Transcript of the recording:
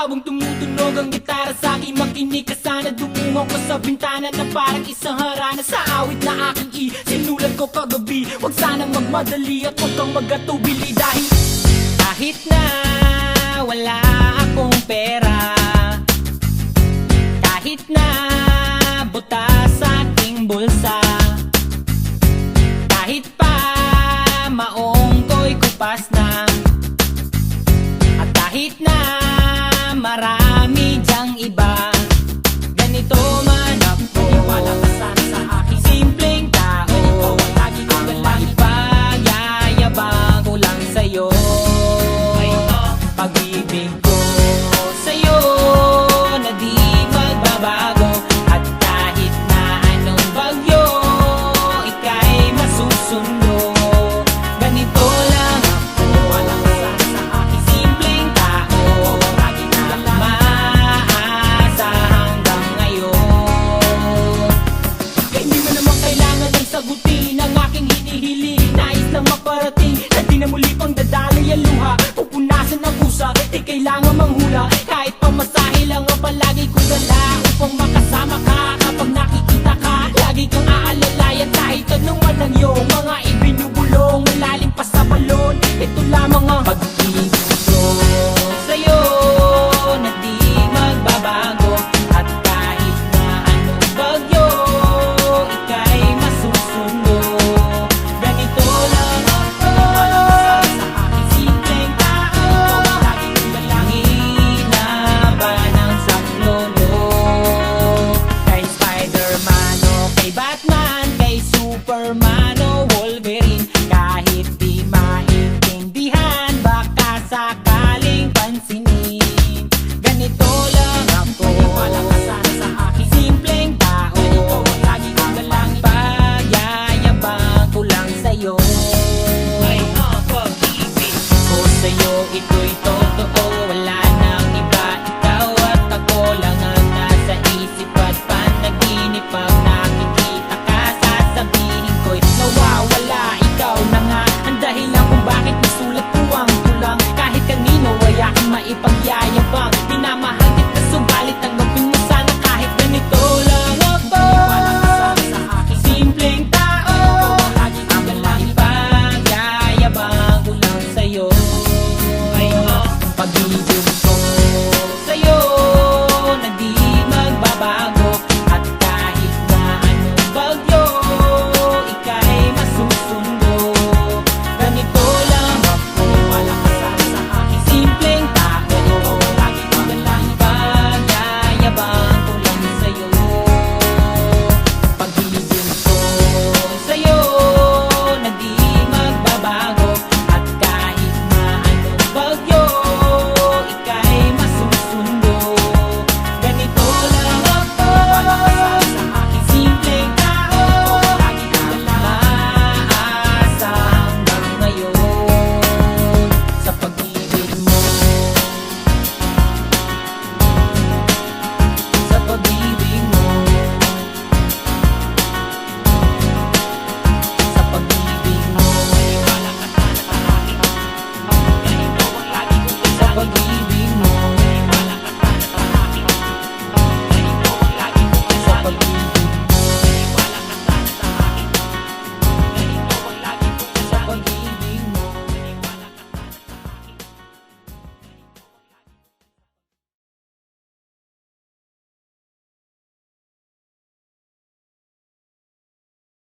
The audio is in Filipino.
Habang tumutunog ang gitara sa akin, makinig ka sana. Dumungaw ko sa bintana na parang isang harana. Sa awit na aking sinulat ko kagabi. Huwag sanang magmadali at huwag kang magatubili. Dahil kahit na wala akong pera, kahit na butas sa aking bulsa, kahit pa maong ko'y kupas na, at kahit na marami dyang iba, ganito man ako, maniwala ka sana sa aking simpleng tao. Ikaw ang lagi kong galangin, ipagyayabang ko lang sa'yo. Pag-ibig ko sa'yo na di magbabago, at kahit na anong bagyo, ika'y masusundo. Ganito lang ako, wala ka sana sa aking simpleng tao. Lagi na maasa hanggang ngayon. Kaya hindi mo naman kailangan ay sagutin ang aking hinihiling. Nais lang maparating na di na muli pang dadaloy ang luha. Pupunasan ang pusa, di kailangan manghula. Kahit pamasa